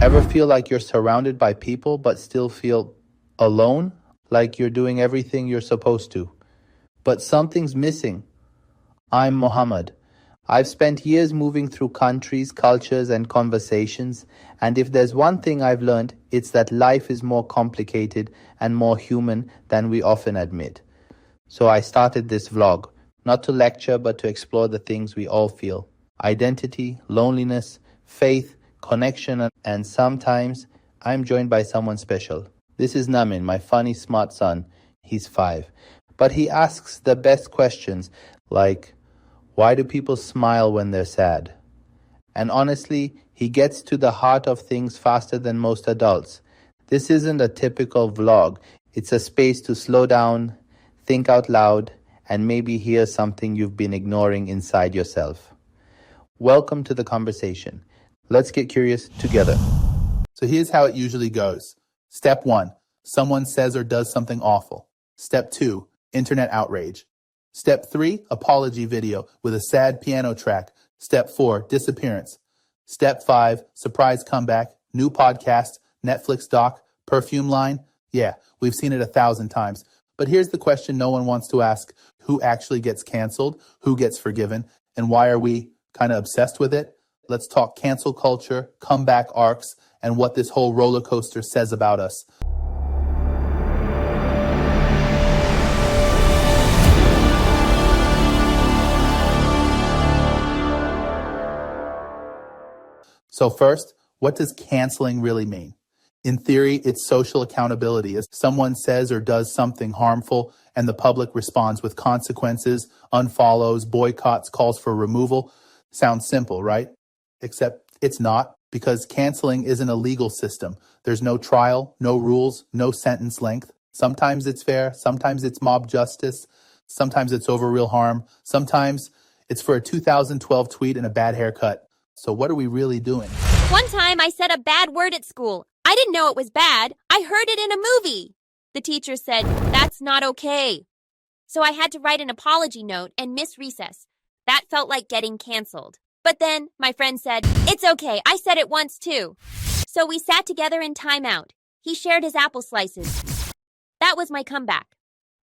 Ever feel like you're surrounded by people but still feel alone? Like you're doing everything you're supposed to, but something's missing? I'm Mohammed. I've spent years moving through countries, cultures, and conversations, and if there's one thing I've learned, it's that life is more complicated and more human than we often admit. So I started this vlog, not to lecture, but to explore the things we all feel: identity, loneliness, faith, connection, and sometimes I'm joined by someone special. This is Namin, my funny, smart son. He's 5. But he asks the best questions, like, why do people smile when they're sad? And honestly, he gets to the heart of things faster than most adults. This isn't a typical vlog. It's a space to slow down, think out loud, and maybe hear something you've been ignoring inside yourself. Welcome to the conversation. Let's get curious together. So here's how it usually goes. Step 1, someone says or does something awful. Step 2, internet outrage. Step 3, apology video with a sad piano track. Step 4, disappearance. Step 5, surprise comeback, new podcast, Netflix doc, perfume line. Yeah, we've seen it 1,000 times. But here's the question no one wants to ask: who actually gets canceled? Who gets forgiven? And why are we kind of obsessed with it? Let's talk cancel culture, comeback arcs, and what this whole roller coaster says about us. So first, what does canceling really mean? In theory, it's social accountability. If someone says or does something harmful and the public responds with consequences, unfollows, boycotts, calls for removal, sounds simple, right? Except it's not, because canceling isn't a legal system. There's no trial, no rules, no sentence length. Sometimes it's fair, sometimes it's mob justice, sometimes it's over real harm, sometimes it's for a 2012 tweet and a bad haircut. So what are we really doing? One time I said a bad word at school. I didn't know it was bad. I heard it in a movie. The teacher said, "That's not okay." So I had to write an apology note and miss recess. That felt like getting canceled. But then my friend said, "It's okay. I said it once too." So we sat together in timeout. He shared his apple slices. That was my comeback.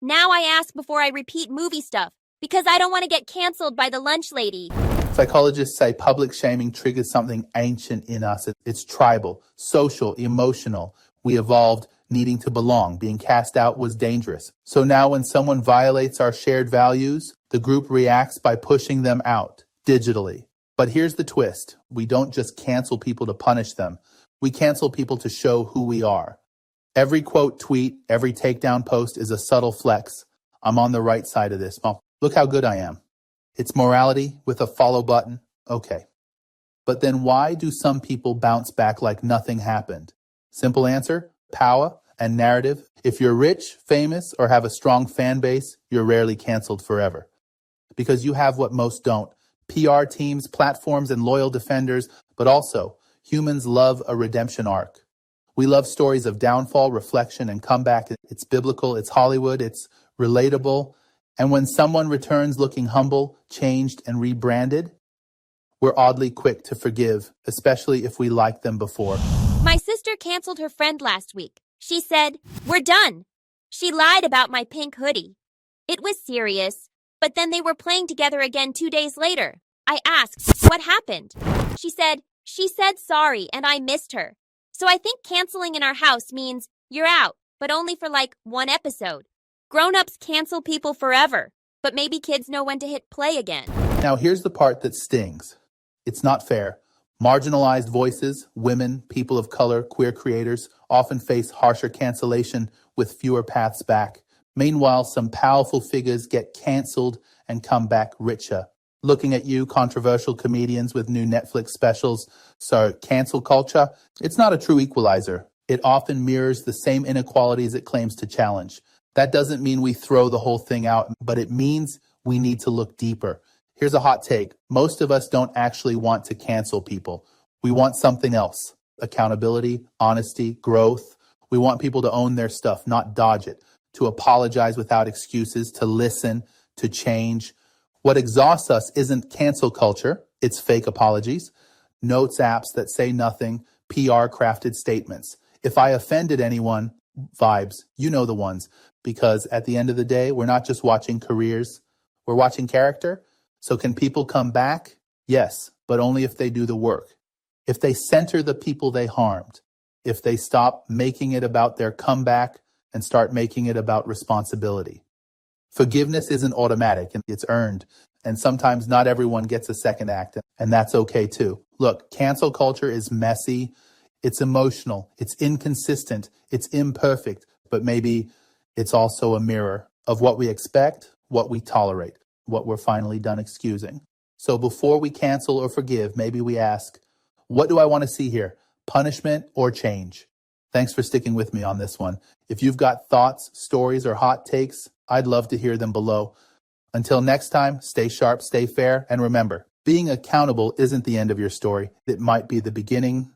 Now I ask before I repeat movie stuff because I don't want to get canceled by the lunch lady. Psychologists say public shaming triggers something ancient in us. It's tribal, social, emotional. We evolved needing to belong. Being cast out was dangerous. So now when someone violates our shared values, the group reacts by pushing them out digitally. But here's the twist. We don't just cancel people to punish them. We cancel people to show who we are. Every quote tweet, every takedown post is a subtle flex. I'm on the right side of this. Well, look how good I am. It's morality with a follow button. Okay. But then why do some people bounce back like nothing happened? Simple answer: power and narrative. If you're rich, famous, or have a strong fan base, you're rarely canceled forever. Because you have what most don't: PR teams, platforms, and loyal defenders. But also, humans love a redemption arc. We love stories of downfall, reflection, and comeback. It's biblical, it's Hollywood, it's relatable. And when someone returns looking humble, changed, and rebranded, we're oddly quick to forgive, especially if we liked them before. My sister canceled her friend last week. She said, "We're done." She lied about my pink hoodie. It was serious, but then they were playing together again 2 days later. I asked, "What happened?" She said sorry and I missed her. So I think canceling in our house means you're out, but only for like one episode. Grown-ups cancel people forever, but maybe kids know when to hit play again. Now here's the part that stings. It's not fair. Marginalized voices, women, people of color, queer creators often face harsher cancellation with fewer paths back. Meanwhile, some powerful figures get canceled and come back richer. Looking at you, controversial comedians with new Netflix specials. So cancel culture, it's not a true equalizer. It often mirrors the same inequalities it claims to challenge. That doesn't mean we throw the whole thing out, but it means we need to look deeper. Here's a hot take. Most of us don't actually want to cancel people. We want something else: accountability, honesty, growth. We want people to own their stuff, not dodge it, to apologize without excuses, to listen, to change. What exhausts us isn't cancel culture, it's fake apologies, notes apps that say nothing, PR crafted statements. If I offended anyone, vibes, you know the ones. Because at the end of the day, we're not just watching careers, we're watching character. So can people come back? Yes, but only if they do the work. If they center the people they harmed. If they stop making it about their comeback and start making it about responsibility. Forgiveness isn't automatic, and it's earned. And sometimes not everyone gets a second act, and that's okay too. Look, cancel culture is messy, it's emotional, it's inconsistent, it's imperfect, but maybe it's also a mirror of what we expect, what we tolerate, what we're finally done excusing. So before we cancel or forgive, maybe we ask, what do I want to see here? Punishment or change? Thanks for sticking with me on this one. If you've got thoughts, stories, or hot takes, I'd love to hear them below. Until next time, stay sharp, stay fair, and remember, being accountable isn't the end of your story. It might be the beginning